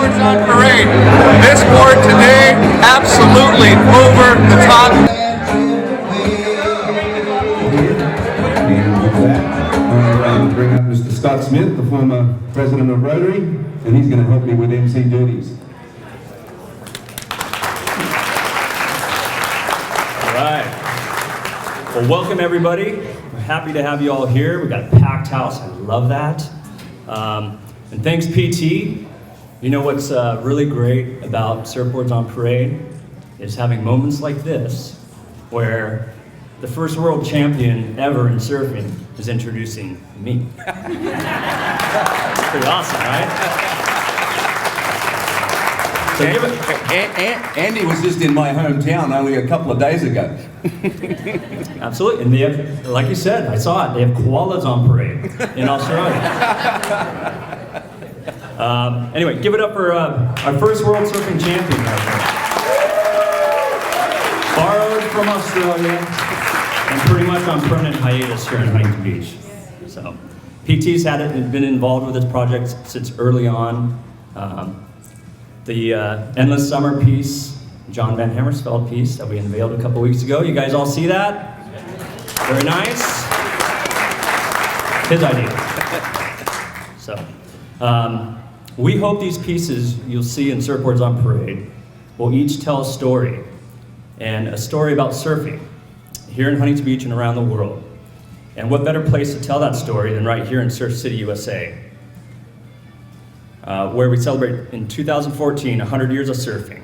Surfboards on Parade. This board today, absolutely over the top. Bring up Mr. Scott Smith, the former president of Rotary, and he's going to help me with MC duties. All right. Well, welcome everybody. We're happy to have you all here. We've got a packed house. I love that. And thanks, PT. You know what's really great about Surfboards on Parade is having moments like this where the first world champion ever in surfing is introducing me. Pretty awesome, right? So Andy was just in my hometown only a couple of days ago. Absolutely, and they have, like you said, I saw it, they have koalas on parade in Australia. Anyway, give it up for our first world surfing champion right there. Borrowed from Australia, and pretty much on permanent hiatus here in Huntington Beach. So, PT's been involved with this project since early on. The Endless Summer piece, John Van Hammersveld piece that we unveiled a couple weeks ago. You guys all see that? Very nice. His idea. So, we hope these pieces you'll see in Surfboards on Parade will each tell a story, and a story about surfing here in Huntington Beach and around the world. And what better place to tell that story than right here in Surf City, USA, where we celebrate in 2014, 100 years of surfing.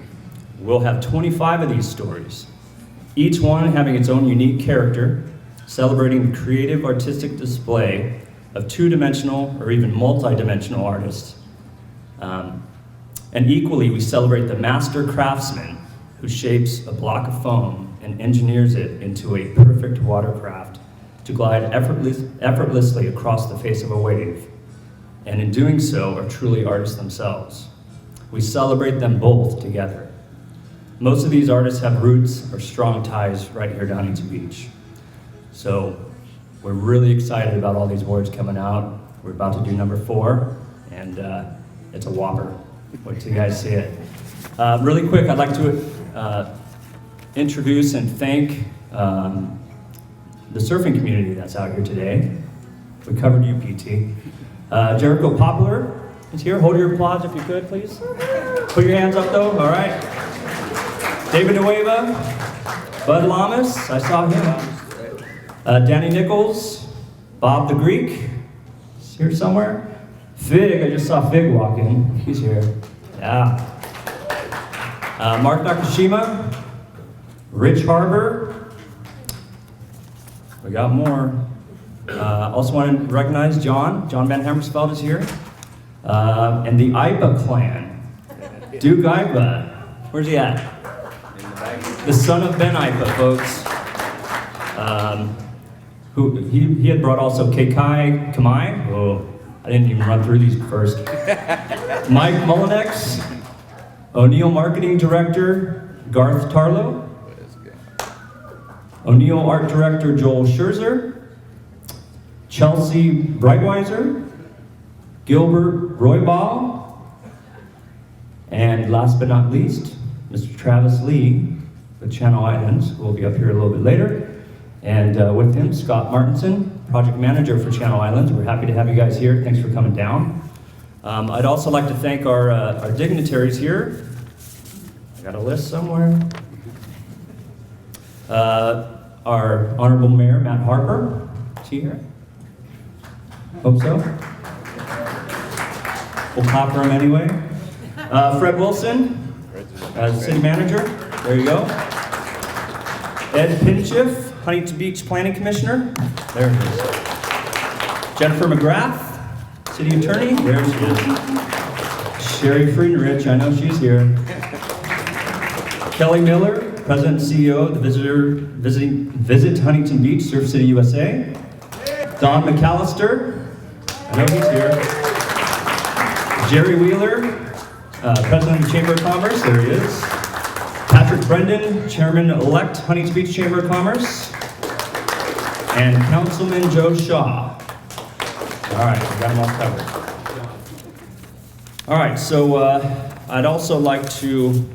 We'll have 25 of these stories, each one having its own unique character, celebrating the creative artistic display of two-dimensional or even multi-dimensional artists. And equally, we celebrate the master craftsman who shapes a block of foam and engineers it into a perfect watercraft to glide effortlessly across the face of a wave. And in doing so, are truly artists themselves. We celebrate them both together. Most of these artists have roots or strong ties right here down Huntington Beach. So we're really excited about all these boards coming out. We're about to do number 4, and it's a whopper. Wait till you guys see it. Really quick, I'd like to introduce and thank the surfing community that's out here today. We covered you, PT. Jericho Poplar is here. Hold your applause if you could, please. Put your hands up though, all right. David Nueva, Bud Lamas, I saw him. Danny Nichols, Bob the Greek, is here somewhere. Fig, I just saw Fig walk in. He's here. Yeah. Mark Nakashima, Rich Harbor. We got more. Also want to recognize John Van Hammersveld is here. And the Ipa clan. Duke Ipa. Where's he at? The son of Ben Ipa, folks. Who he had brought also Kekai Kamai. Oh, I didn't even run through these first. Mike Mullinex. O'Neill Marketing Director Garth Tarlow. O'Neill Art Director Joel Scherzer. Chelsea Breitweiser, Gilbert Roybal, and last but not least, Mr. Travis Lee with Channel Islands, who will be up here a little bit later. And with him, Scott Martinson, Project Manager for Channel Islands. We're happy to have you guys here. Thanks for coming down. I'd also like to thank our dignitaries here. I got a list somewhere. Our Honorable Mayor, Matt Harper. Is he here? Hope so. We'll clap for him anyway. Fred Wilson, as City Manager. There you go. Ed Pinchiff, Huntington Beach Planning Commissioner. There he is. Jennifer McGrath, City Attorney. There she is. Sherry Friedrich, I know she's here. Kelly Miller, President and CEO of the Visit Huntington Beach, Surf City, USA. Don McAllister, I know he's here. Jerry Wheeler, President of the Chamber of Commerce, there he is. Patrick Brendan, Chairman-elect, Huntington Beach Chamber of Commerce. And Councilman Joe Shaw. All right, we got them all covered. All right, so I'd also like to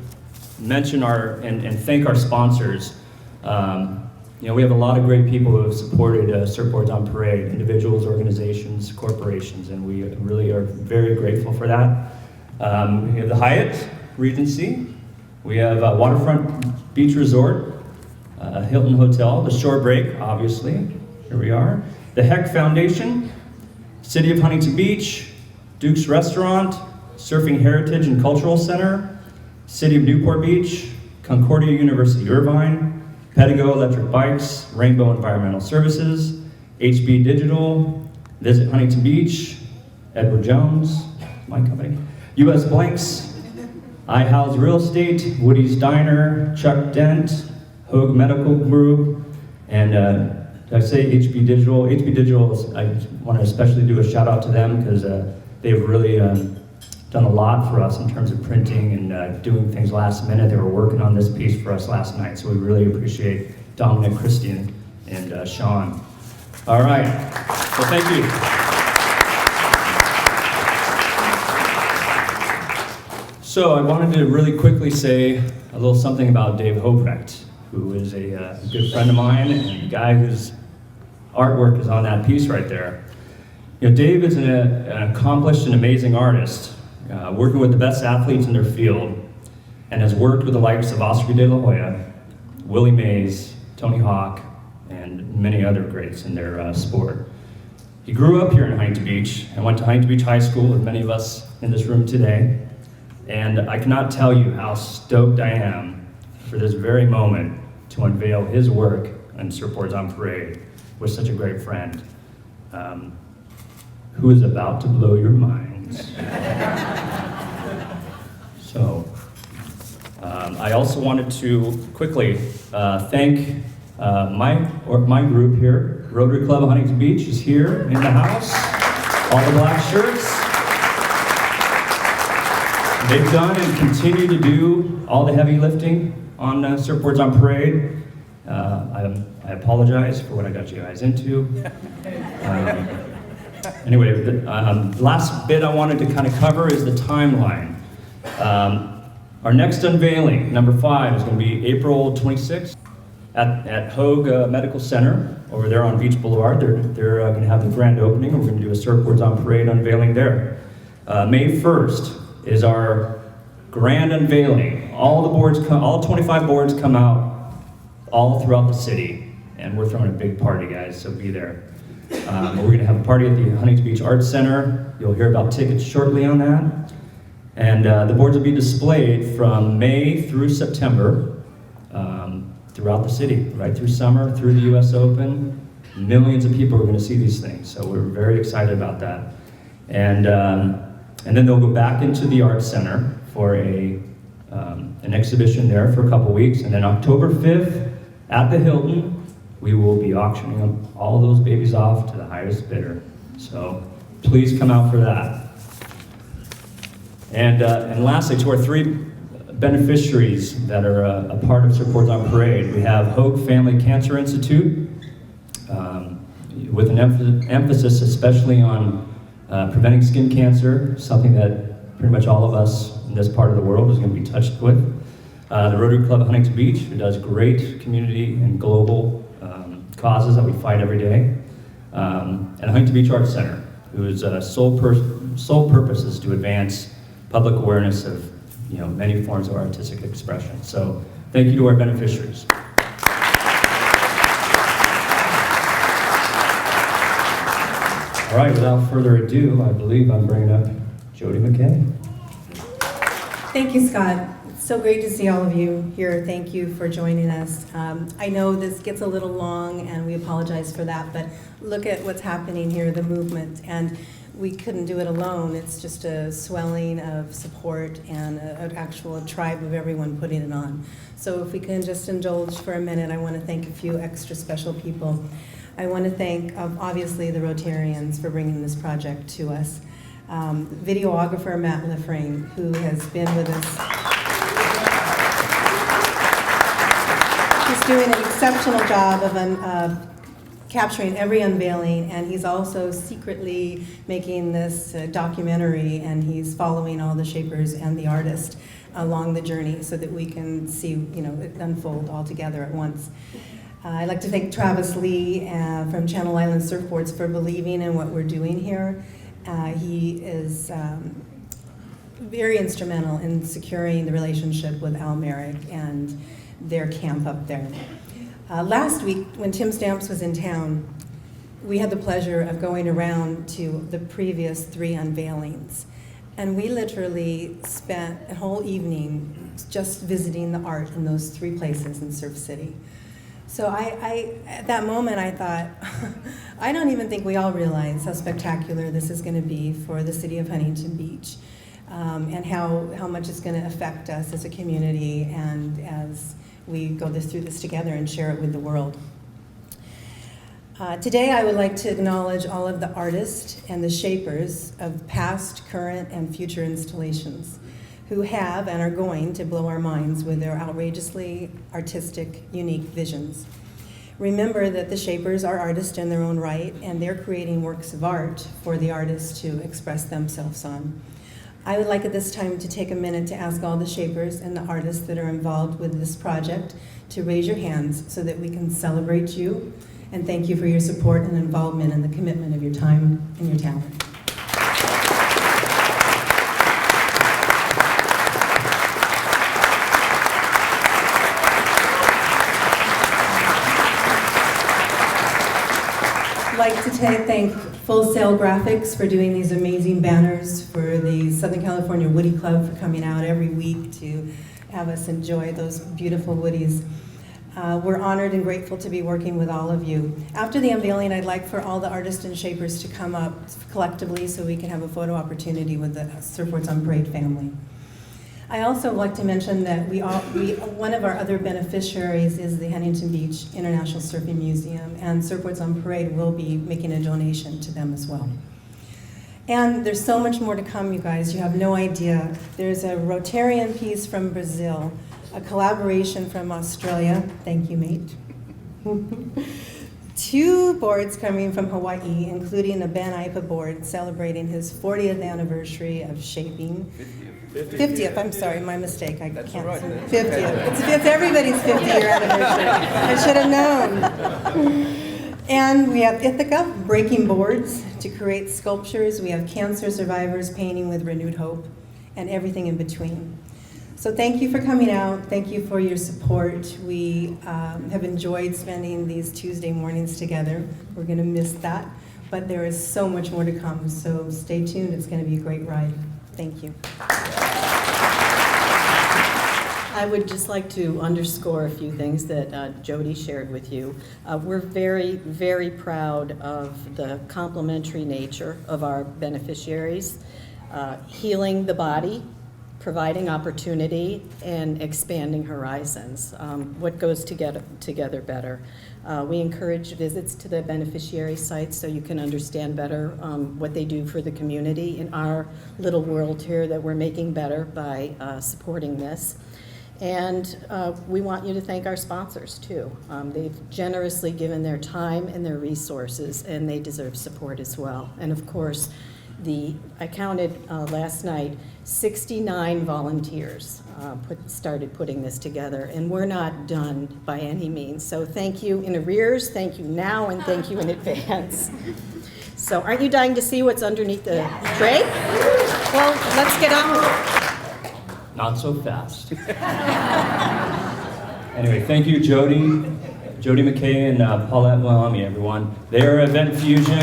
mention and thank our sponsors. We have a lot of great people who have supported Surfboards on Parade, individuals, organizations, corporations, and we really are very grateful for that. We have the Hyatt Regency, we have Waterfront Beach Resort, Hilton Hotel, the Shorebreak, obviously, here we are, the Heck Foundation, City of Huntington Beach, Duke's Restaurant, Surfing Heritage and Cultural Center, City of Newport Beach, Concordia University Irvine, Pedigo Electric Bikes, Rainbow Environmental Services, HB Digital, Visit Huntington Beach, Edward Jones, my company, US Blanks, iHouse Real Estate, Woody's Diner, Chuck Dent, Hogue Medical Group, and did I say HB Digital? HB Digital, I want to especially do a shout out to them because they've really done a lot for us in terms of printing and doing things last minute. They were working on this piece for us last night, so we really appreciate Dominic, Christian, and Sean. All right, so thank you. So I wanted to really quickly say a little something about Dave Hoprecht, who is a good friend of mine and a guy whose artwork is on that piece right there. Dave is an accomplished and amazing artist, working with the best athletes in their field, and has worked with the likes of Oscar De La Hoya, Willie Mays, Tony Hawk, and many other greats in their sport. He grew up here in Huntington Beach and went to Huntington Beach High School with many of us in this room today. And I cannot tell you how stoked I am for this very moment to unveil his work on Surfboards on Parade with such a great friend, who is about to blow your minds. So, I also wanted to quickly thank my group here. Rotary Club of Huntington Beach is here in the house. All the black shirts. They've done and continue to do all the heavy lifting on Surfboards on Parade. I apologize for what I got you guys into. Anyway, the last bit I wanted to kind of cover is the timeline. Our next unveiling, number 5, is going to be April 26th at Hogue Medical Center over there on Beach Boulevard. They're going to have the grand opening. We're going to do a Surfboards on Parade unveiling there. May 1st is our grand unveiling. All 25 boards come out all throughout the city, and we're throwing a big party, guys, so be there. We're going to have a party at the Huntington Beach Arts Center. You'll hear about tickets shortly on that. And the boards will be displayed from May through September throughout the city, right through summer, through the US Open. Millions of people are going to see these things, so we're very excited about that. And then they'll go back into the Arts Center for an exhibition there for a couple weeks. And then October 5th at the Hilton, we will be auctioning them, all those babies off to the highest bidder. So please come out for that. And lastly, to our 3 beneficiaries that are a part of Surfboards on Parade, we have Hogue Family Cancer Institute, with an emphasis especially on preventing skin cancer, something that pretty much all of us in this part of the world is going to be touched with. The Rotary Club of Huntington Beach, who does great community and global causes that we fight every day. And Huntington Beach Arts Center, whose sole purpose is to advance public awareness of many forms of artistic expression. So thank you to our beneficiaries. All right, without further ado, I believe I'm bringing up Jody McKay. Thank you, Scott. It's so great to see all of you here. Thank you for joining us. I know this gets a little long, and we apologize for that, but look at what's happening here, the movement. And we couldn't do it alone. It's just a swelling of support and an actual tribe of everyone putting it on. So if we can just indulge for a minute, I want to thank a few extra special people. I want to thank, obviously, the Rotarians for bringing this project to us. Videographer Matt Leframe, who has been with us. He's doing an exceptional job of capturing every unveiling, and he's also secretly making this documentary, and he's following all the shapers and the artist along the journey so that we can see, it unfold all together at once. I'd like to thank Travis Lee from Channel Island Surfboards for believing in what we're doing here. He is very instrumental in securing the relationship with Al Merrick and their camp up there. Last week, when Tim Stamps was in town, we had the pleasure of going around to the previous 3 unveilings. And we literally spent a whole evening just visiting the art in those 3 places in Surf City. So at that moment, I thought, I don't even think we all realize how spectacular this is going to be for the city of Huntington Beach, and how much it's going to affect us as a community and as we go through this together and share it with the world. Today, I would like to acknowledge all of the artists and the shapers of past, current, and future installations who have and are going to blow our minds with their outrageously artistic, unique visions. Remember that the shapers are artists in their own right, and they're creating works of art for the artists to express themselves on. I would like at this time to take a minute to ask all the shapers and the artists that are involved with this project to raise your hands so that we can celebrate you and thank you for your support and involvement and the commitment of your time and your talent. I'd like to thank Full Sail Graphics for doing these amazing banners, for the Southern California Woody Club for coming out every week to have us enjoy those beautiful woodies. We're honored and grateful to be working with all of you. After the unveiling, I'd like for all the artists and shapers to come up collectively so we can have a photo opportunity with the Surfboards on Parade family. I also would like to mention that one of our other beneficiaries is the Huntington Beach International Surfing Museum, and Surfboards on Parade will be making a donation to them as well. And there's so much more to come, you guys. You have no idea. There's a Rotarian piece from Brazil, a collaboration from Australia. Thank you, mate. 2 boards coming from Hawaii, including a Ben Ipa board celebrating his 40th anniversary of shaping. 50th, I'm sorry, my mistake. I can't right. say 50th. It's everybody's 50-year anniversary. I should have known. And we have Ithaca breaking boards to create sculptures. We have cancer survivors painting with renewed hope, and everything in between. So thank you for coming out. Thank you for your support. We have enjoyed spending these Tuesday mornings together. We're going to miss that, but there is so much more to come. So stay tuned. It's going to be a great ride. Thank you. I would just like to underscore a few things that Jody shared with you. We're very, very proud of the complementary nature of our beneficiaries, healing the body, providing opportunity, and expanding horizons. What goes together better? We encourage visits to the beneficiary sites so you can understand better what they do for the community in our little world here that we're making better by supporting this. And we want you to thank our sponsors too. They've generously given their time and their resources, and they deserve support as well. And of course, I counted last night, 69 volunteers started putting this together, and we're not done by any means. So thank you in arrears, thank you now, and thank you in advance. So aren't you dying to see what's underneath the tray? Well, let's get on with it. Not so fast. Anyway, thank you, Jody McKay, and Paulette Wahami, everyone. They are Event Fusion.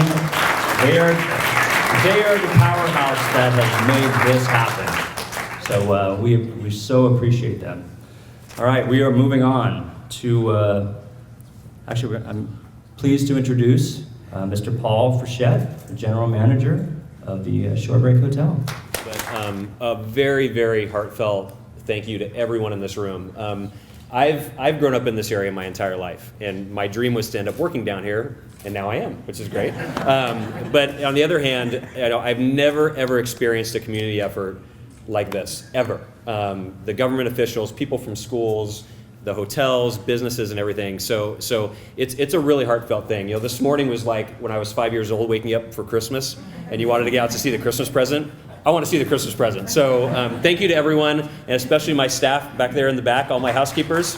They are the powerhouse that has made this happen. So we so appreciate them. All right, we are moving on to, I'm pleased to introduce Mr. Paul Frechette, the General Manager of the Shorebreak Hotel. A very, very heartfelt thank you to everyone in this room. I've grown up in this area my entire life, and my dream was to end up working down here, and now I am, which is great. But on the other hand, I've never ever experienced a community effort like this, ever. The government officials, people from schools, the hotels, businesses, and everything. So it's a really heartfelt thing. You know, this morning was like when I was 5 years old, waking up for Christmas, and you wanted to get out to see the Christmas present. I want to see the Christmas present. So thank you to everyone, and especially my staff back there in the back, all my housekeepers.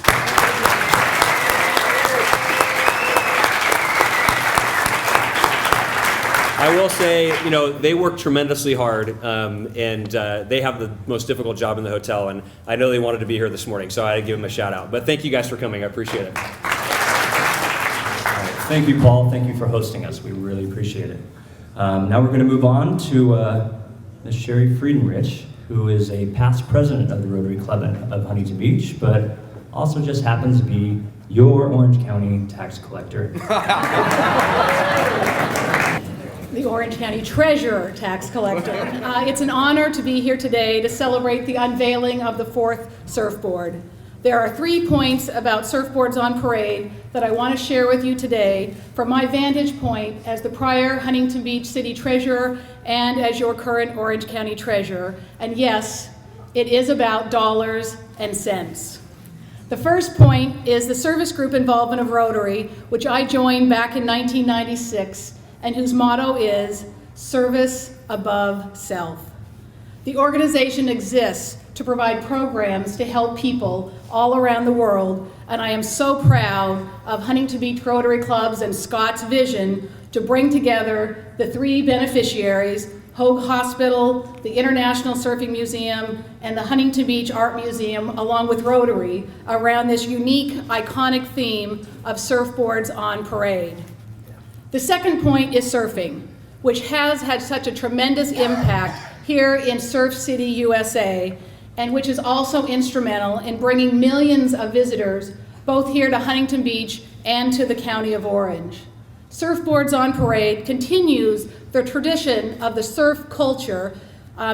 I will say, you know, they work tremendously hard, and they have the most difficult job in the hotel, and I know they wanted to be here this morning, so I had to give them a shout out. But thank you guys for coming. I appreciate it. All right. Thank you, Paul. Thank you for hosting us. We really appreciate it. Now we're going to move on to Ms. Sherry Friedenrich, who is a past president of the Rotary Club of Huntington Beach, but also just happens to be your Orange County tax collector. The Orange County Treasurer tax collector. It's an honor to be here today to celebrate the unveiling of the 4th surfboard. There are 3 points about Surfboards on Parade that I want to share with you today from my vantage point as the prior Huntington Beach City Treasurer and as your current Orange County Treasurer. And yes, it is about dollars and cents. The first point is the service group involvement of Rotary, which I joined back in 1996, and whose motto is service above self. The organization exists to provide programs to help people all around the world, and I am so proud of Huntington Beach Rotary Club's and Scott's vision to bring together the 3 beneficiaries, Hoag Hospital, the International Surfing Museum, and the Huntington Beach Art Museum, along with Rotary, around this unique, iconic theme of Surfboards on Parade. The second point is surfing, which has had such a tremendous impact here in Surf City, USA, and which is also instrumental in bringing millions of visitors both here to Huntington Beach and to the County of Orange. Surfboards on Parade continues the tradition of the surf culture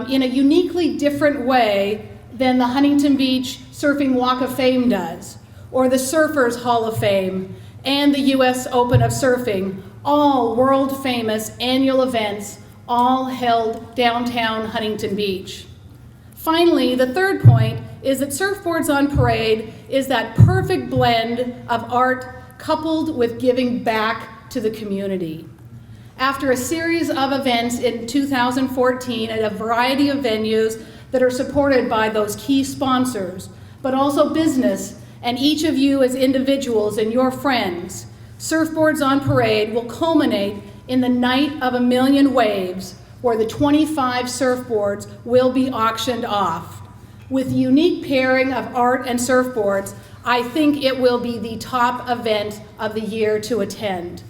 in a uniquely different way than the Huntington Beach Surfing Walk of Fame does, or the Surfers Hall of Fame, and the US Open of Surfing, all world-famous annual events, all held downtown Huntington Beach. Finally, the third point is that Surfboards on Parade is that perfect blend of art coupled with giving back to the community. After a series of events in 2014 at a variety of venues that are supported by those key sponsors, but also business and each of you as individuals and your friends, Surfboards on Parade will culminate in the Night of a Million Waves, where the 25 surfboards will be auctioned off. With the unique pairing of art and surfboards, I think it will be the top event of the year to attend.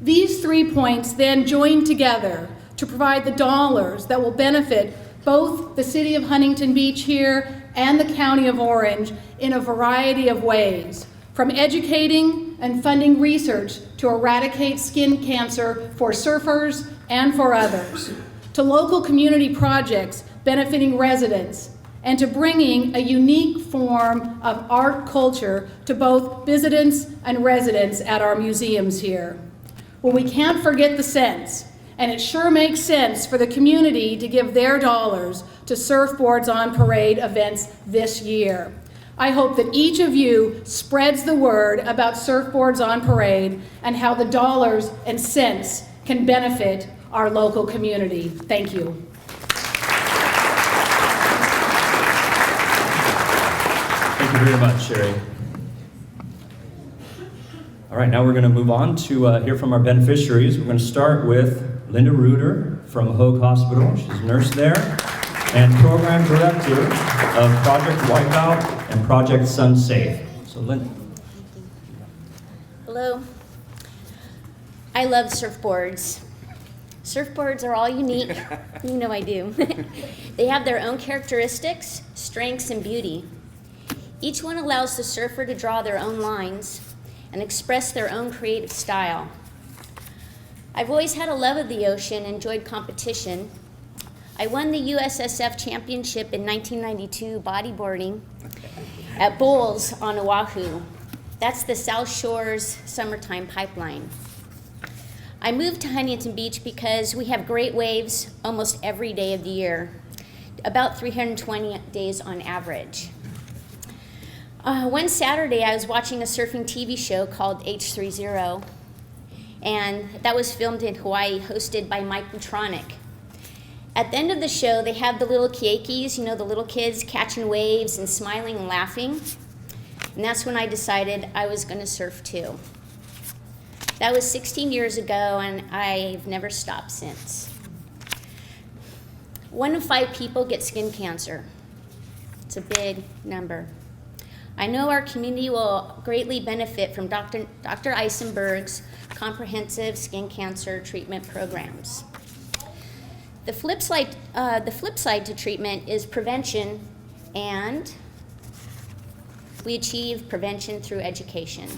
These 3 points then join together to provide the dollars that will benefit both the city of Huntington Beach here and the County of Orange in a variety of ways, from educating and funding research to eradicate skin cancer for surfers and for others, to local community projects benefiting residents, and to bringing a unique form of art culture to both visitants and residents at our museums here. Well, we can't forget the cents, and it sure makes sense for the community to give their dollars to Surfboards on Parade events this year. I hope that each of you spreads the word about Surfboards on Parade and how the dollars and cents can benefit our local community. Thank you. Thank you very much, Sherry. All right, now we're going to move on to hear from our beneficiaries. We're going to start with Linda Reuter from Hoag Hospital. She's a nurse there and program director of Project Wipeout and Project Sun Safe. So, Linda. Hello. I love surfboards. Surfboards are all unique. You know I do. They have their own characteristics, strengths, and beauty. Each one allows the surfer to draw their own lines and express their own creative style. I've always had a love of the ocean and enjoyed competition. I won the USSF championship in 1992 bodyboarding at Bowls on Oahu. That's the South Shore's summertime pipeline. I moved to Huntington Beach because we have great waves almost every day of the year, about 320 days on average. One Saturday, I was watching a surfing TV show called H30, and that was filmed in Hawaii, hosted by Mike Butronic. At the end of the show, they have the little keikis, you know, the little kids catching waves and smiling and laughing. And that's when I decided I was going to surf too. That was 16 years ago, and I've never stopped since. 1 in 5 people get skin cancer. It's a big number. I know our community will greatly benefit from Dr. Eisenberg's comprehensive skin cancer treatment programs. The flip side to treatment is prevention, and we achieve prevention through education.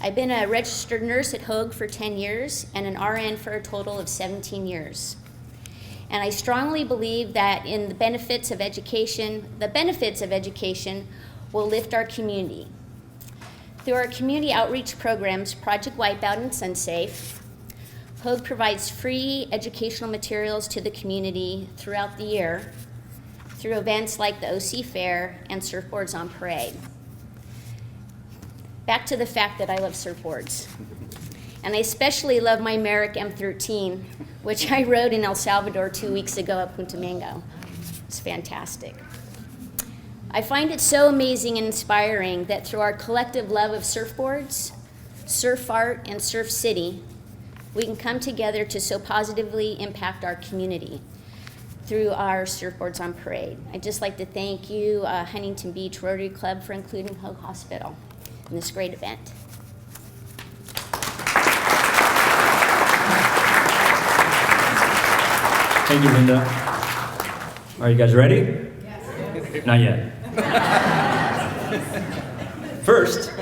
I've been a registered nurse at Hoag for 10 years and an RN for a total of 17 years. And I strongly believe that in the benefits of education will lift our community. Through our community outreach programs, Project Wipeout and SunSafe, Hoag provides free educational materials to the community throughout the year through events like the OC Fair and Surfboards on Parade. Back to the fact that I love surfboards. And I especially love my Merrick M13, which I rode in El Salvador 2 weeks ago at Punta Mango. It's fantastic. I find it so amazing and inspiring that through our collective love of surfboards, surf art, and Surf City, we can come together to so positively impact our community through our Surfboards on Parade. I'd just like to thank you, Huntington Beach Rotary Club, for including Hoag Hospital in this great event. Thank you, Linda. Are you guys ready? Yes. Not yet. First,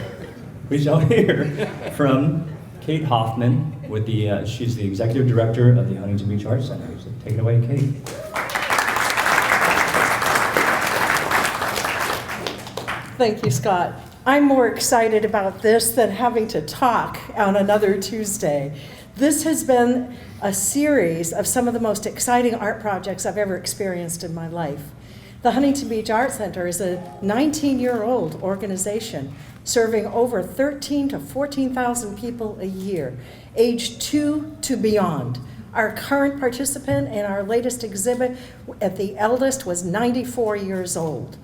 we shall hear from Kate Hoffman, she's the Executive Director of the Huntington Beach Arts Center. So take it away, Kate. Thank you, Scott. I'm more excited about this than having to talk on another Tuesday. This has been a series of some of the most exciting art projects I've ever experienced in my life. The Huntington Beach Art Center is a 19-year-old organization serving over 13,000 to 14,000 people a year, aged 2 to beyond. Our current participant in our latest exhibit at the eldest was 94 years old.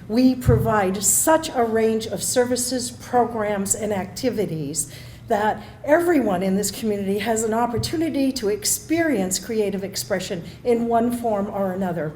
We provide such a range of services, programs, and activities that everyone in this community has an opportunity to experience creative expression in one form or another.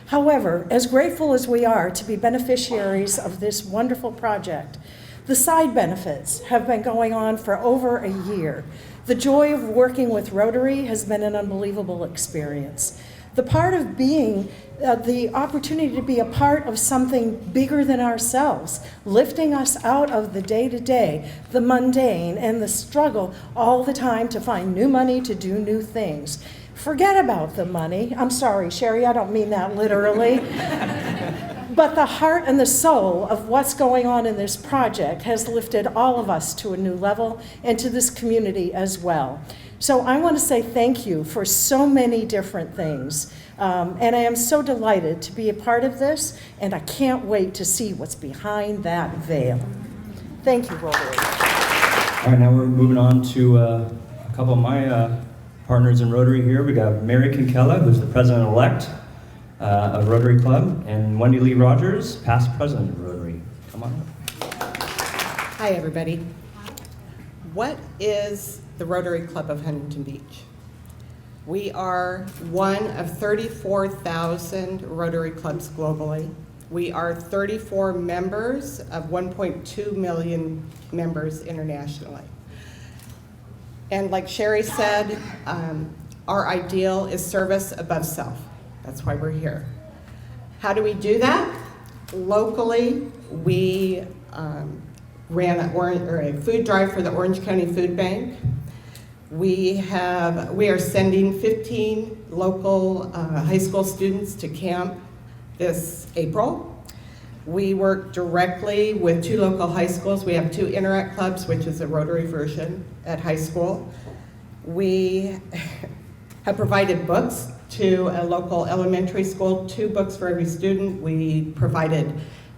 However, as grateful as we are to be beneficiaries of this wonderful project, the side benefits have been going on for over a year. The joy of working with Rotary has been an unbelievable experience. The part of being the opportunity to be a part of something bigger than ourselves, lifting us out of the day-to-day, the mundane, and the struggle all the time to find new money to do new things. Forget about the money. I'm sorry, Sherry, I don't mean that literally. But the heart and the soul of what's going on in this project has lifted all of us to a new level and to this community as well. So I want to say thank you for so many different things. And I am so delighted to be a part of this, and I can't wait to see what's behind that veil. Thank you, Rotary. All right, now we're moving on to a couple of my partners in Rotary here. We got Mary Kinkella, who's the president-elect of Rotary Club, and Wendy Lee Rogers, past president of Rotary. Come on up. Hi, everybody. What is the Rotary Club of Huntington Beach? We are one of 34,000 Rotary clubs globally. We are 34 members of 1.2 million members internationally. And like Sherry said, our ideal is service above self. That's why we're here. How do we do that? Locally, we ran a food drive for the Orange County Food Bank. We are sending 15 local high school students to camp this April. We work directly with 2 local high schools. We have 2 Interact clubs, which is a Rotary version at high school. We have provided books to a local elementary school, 2 books for every student. We provided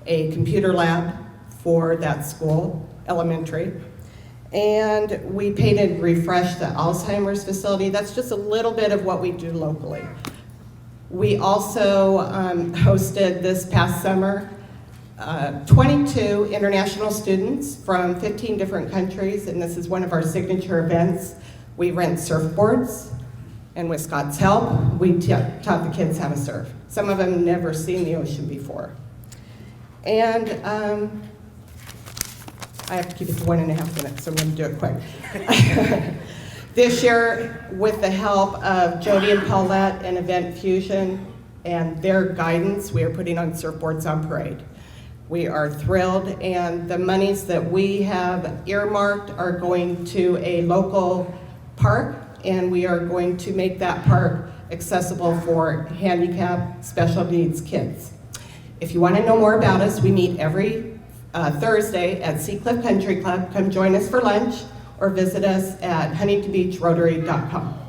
a computer lab for that school, elementary. And we painted and refreshed the Alzheimer's facility. That's just a little bit of what we do locally. We also hosted this past summer 22 international students from 15 different countries, and this is one of our signature events. We rent surfboards, and with Scott's help, we taught the kids how to surf. Some of them never seen the ocean before. And I have to keep it to 1.5 minutes, so I'm going to do it quick. This year, with the help of Jody and Paulette and Event Fusion and their guidance, we are putting on Surfboards on Parade. We are thrilled, and the monies that we have earmarked are going to a local park, and we are going to make that park accessible for handicapped, special needs kids. If you want to know more about us, we meet every Thursday at Seacliff Country Club. Come join us for lunch or visit us at huntingtonbeachrotary.com.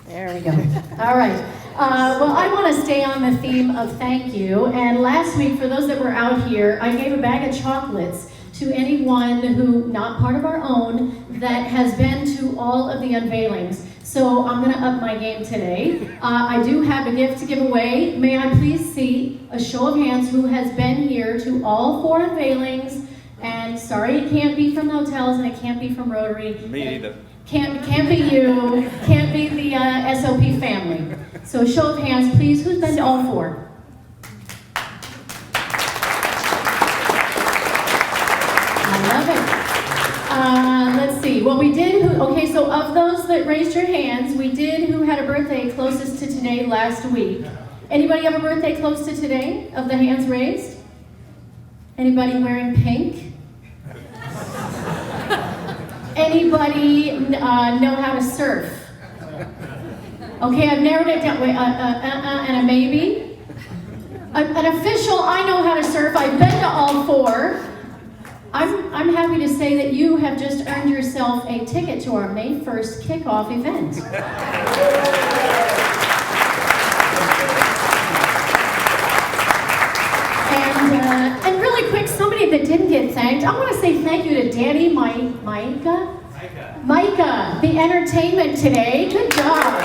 There we go. All right. Well, I want to stay on the theme of thank you. And last week, for those that were out here, I gave a bag of chocolates to anyone who, not part of our own, that has been to all of the unveilings. So I'm going to up my game today. I do have a gift to give away. May I please see a show of hands who has been here to all 4 unveilings? And sorry, it can't be from the hotels and it can't be from Rotary. Me either. Can't be you, can't be the SOP family. So show of hands, please. Who's been to all 4? I love it. Let's see. Well, we did. Okay, so of those that raised your hands, we did who had a birthday closest to today last week. Anybody have a birthday close to today? Of the hands raised? Anybody wearing pink? Anybody know how to surf? Okay, I've narrowed it down. Wait, and a maybe? An official, I know how to surf. I've been to all 4. I'm happy to say that you have just earned yourself a ticket to our May 1st kickoff event. And really quick, somebody that didn't get thanked, I want to say thank you to Danny, Micah, the entertainment today. Good job.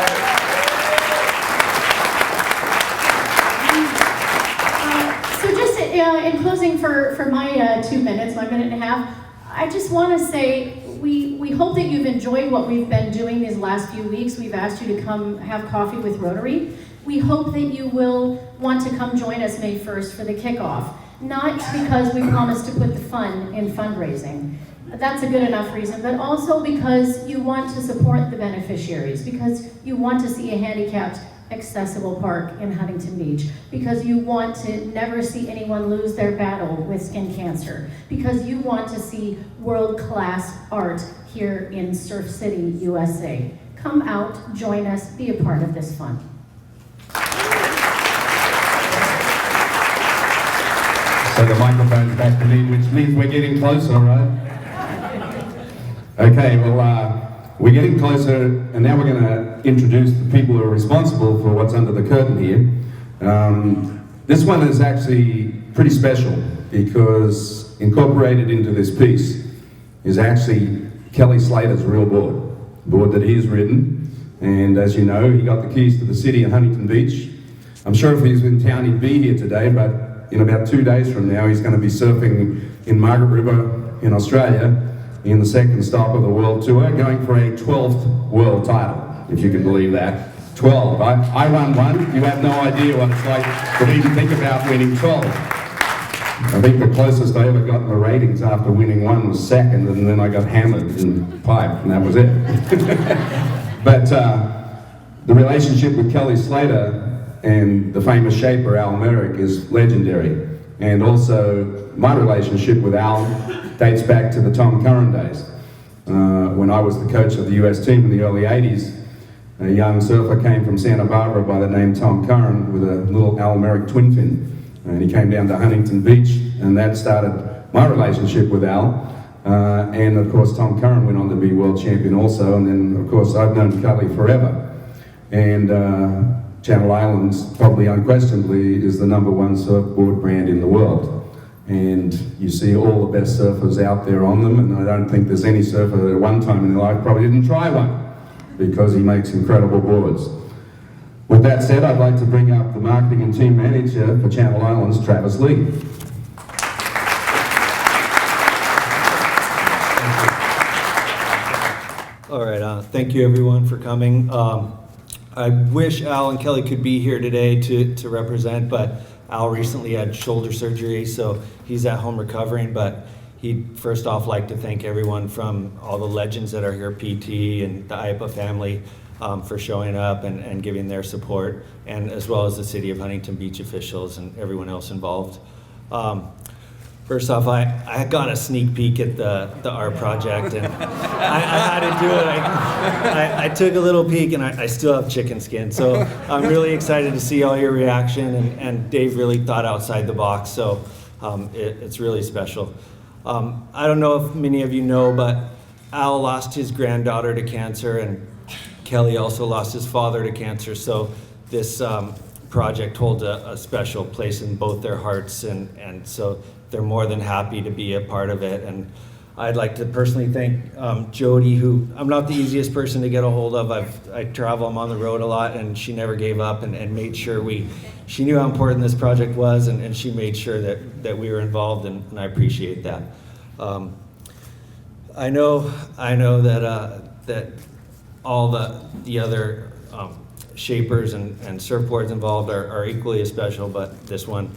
So just in closing for my 2 minutes, my minute and a half, I just want to say we hope that you've enjoyed what we've been doing these last few weeks. We've asked you to come have coffee with Rotary. We hope that you will want to come join us May 1st for the kickoff. Not because we promised to put the fun in fundraising. That's a good enough reason, but also because you want to support the beneficiaries, because you want to see a handicapped, accessible park in Huntington Beach, because you want to never see anyone lose their battle with skin cancer, because you want to see world-class art here in Surf City, USA. Come out, join us, be a part of this fun. So the microphone's back to me, which means we're getting closer, right? Okay, well, we're getting closer, and now we're going to introduce the people who are responsible for what's under the curtain here. This one is actually pretty special because incorporated into this piece is actually Kelly Slater's real board that he's written. And as you know, he got the keys to the city in Huntington Beach. I'm sure if he was in town, he'd be here today, but in about 2 days from now, he's going to be surfing in Margaret River in Australia in the 2nd stop of the world tour, going for a 12th world title, if you can believe that. 12. I won 1. You have no idea what it's like to even think about winning 12. I think the closest I ever got in the ratings after winning 1 was 2nd, and then I got hammered in pipe, and that was it. But the relationship with Kelly Slater and the famous shaper Al Merrick is legendary. And also, my relationship with Al dates back to the Tom Curran days. When I was the coach of the US team in the early 80s, a young surfer came from Santa Barbara by the name Tom Curran with a little Al Merrick twin fin. And he came down to Huntington Beach, and that started my relationship with Al. And of course, Tom Curran went on to be world champion also, and then of course I've known Kelly forever. And Channel Islands, probably unquestionably, is the #1 surfboard brand in the world. And you see all the best surfers out there on them, and I don't think there's any surfer that at one time in their life probably didn't try one, because he makes incredible boards. With that said, I'd like to bring up the marketing and team manager for Channel Islands, Travis Lee. All right, thank you everyone for coming. I wish Al and Kelly could be here today to represent, but Al recently had shoulder surgery, so he's at home recovering, but he'd first off like to thank everyone from all the legends that are here, PT and the IPA family, for showing up and giving their support, and as well as the City of Huntington Beach officials and everyone else involved. First off, I got a sneak peek at the art project, and I had to do it. I took a little peek, and I still have chicken skin. So I'm really excited to see all your reaction, and Dave really thought outside the box, so it's really special. I don't know if many of you know, but Al lost his granddaughter to cancer, and Kelly also lost his father to cancer, so this project holds a special place in both their hearts, and so they're more than happy to be a part of it. And I'd like to personally thank Jody, who I'm not the easiest person to get a hold of. I travel, I'm on the road a lot, and she never gave up and made sure she knew how important this project was, and she made sure that we were involved, and I appreciate that. I know that all the other shapers and surfboards involved are equally as special, but this one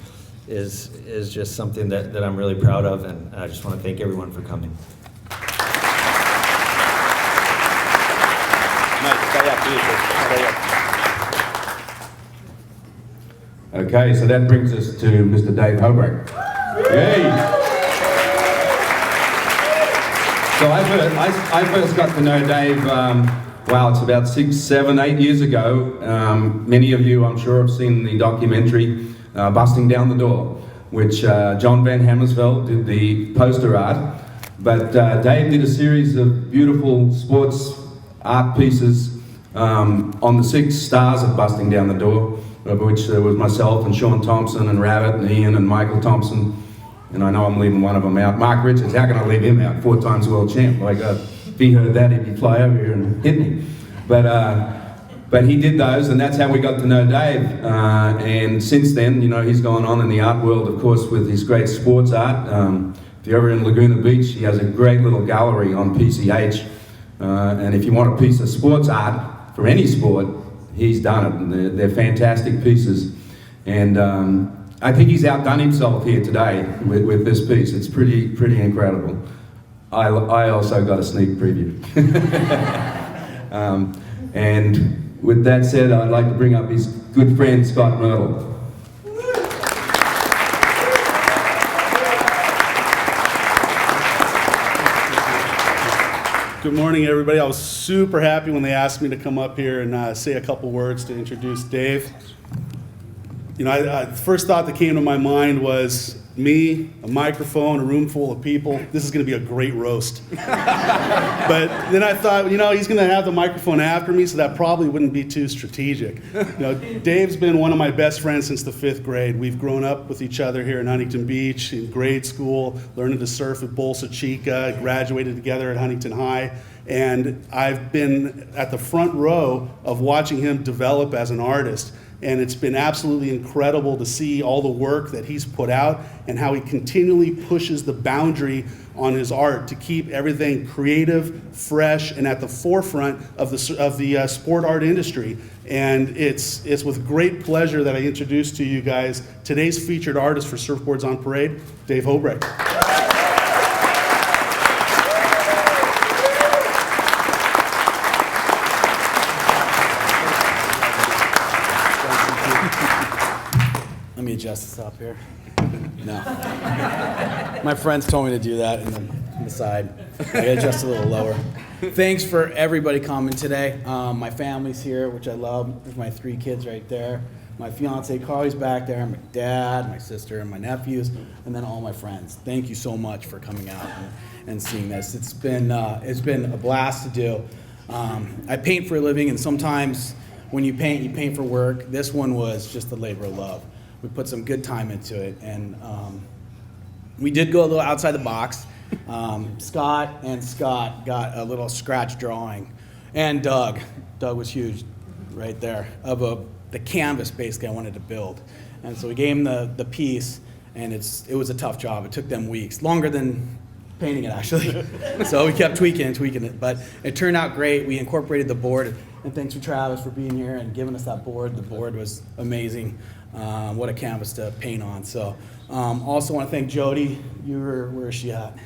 is just something that I'm really proud of, and I just want to thank everyone for coming. Okay, so that brings us to Mr. Dave Shorebreak. Yay! So I first got to know Dave, wow, it's about 6, 7, 8 years ago. Many of you, I'm sure, have seen the documentary Busting Down the Door, which John Van Hammersveld did the poster art. But Dave did a series of beautiful sports art pieces on the 6 stars of Busting Down the Door, of which there was myself and Sean Thompson and Rabbit and Ian and Michael Thompson. And I know I'm leaving one of them out. Mark Richards, how can I leave him out? 4 times world champ. Like, if he heard that, he'd fly over here and hit me. But he did those, and that's how we got to know Dave. And since then, you know, he's gone on in the art world, of course, with his great sports art. If you're ever in Laguna Beach, he has a great little gallery on PCH. And if you want a piece of sports art for any sport, he's done it. And they're fantastic pieces. And I think he's outdone himself here today with this piece. It's pretty incredible. I also got a sneak preview. And with that said, I'd like to bring up his good friend, Scott Myrtle. Good morning, everybody. I was super happy when they asked me to come up here and say a couple words to introduce Dave. You know, the first thought that came to my mind was me, a microphone, a room full of people. This is going to be a great roast. But then I thought, you know, he's going to have the microphone after me, so that probably wouldn't be too strategic. You know, Dave's been one of my best friends since the 5th grade. We've grown up with each other here in Huntington Beach, in grade school, learning to surf at Bolsa Chica, graduated together at Huntington High. And I've been at the front row of watching him develop as an artist. And it's been absolutely incredible to see all the work that he's put out and how he continually pushes the boundary on his art to keep everything creative, fresh, and at the forefront of the sport art industry. And it's with great pleasure that I introduce to you guys today's featured artist for Surfboards on Parade, Dave Shorebreak. Let me adjust this up here. No. My friends told me to do that on the side. I gotta adjust a little lower. Thanks for everybody coming today. My family's here, which I love. There's my 3 kids right there. My fiance Carly's back there, my dad, my sister, and my nephews, and then all my friends. Thank you so much for coming out and seeing this. It's been a blast to do. I paint for a living, and sometimes when you paint for work. This one was just a labor of love. We put some good time into it, and we did go a little outside the box. Scott got a little scratch drawing, and Doug was huge right there, of the canvas basically I wanted to build. And so we gave him the piece, and it was a tough job. It took them weeks, longer than painting it actually. So we kept tweaking it, but it turned out great. We incorporated the board, and thanks for Travis for being here and giving us that board. The board was amazing. What a canvas to paint on. So also want to thank Jody. Where is she at?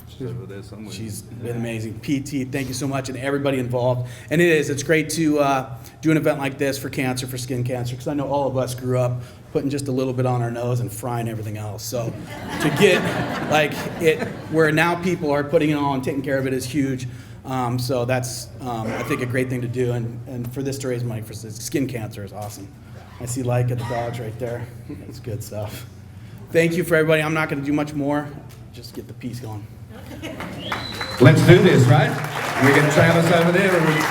She's over there somewhere. She's been amazing. PT, thank you so much, and everybody involved. And it's great to do an event like this for cancer, for skin cancer, because I know all of us grew up putting just a little bit on our nose and frying everything else. So to get where now people are putting it on, taking care of it is huge. So that's, I think, a great thing to do. And for this to raise money for skin cancer is awesome. I see Like at the dogs right there. That's good stuff. Thank you for everybody. I'm not going to do much more. Just get the piece going. Let's do this, right? We get Travis over there and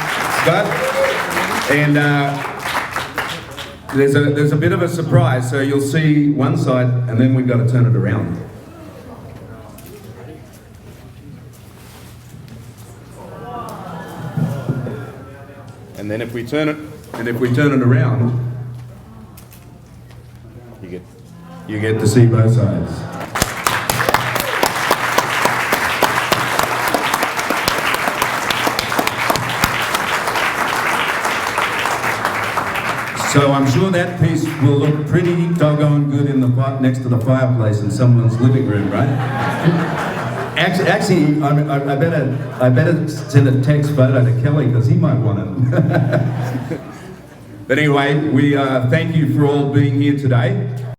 Scott. And there's a bit of a surprise. So you'll see one side, and then we've got to turn it around. And then if we turn it around, you get to see both sides. So I'm sure that piece will look pretty doggone good in the next to the fireplace in someone's living room, right? Actually, I better send a text photo to Kelly because he might want it. But anyway, we thank you for all being here today.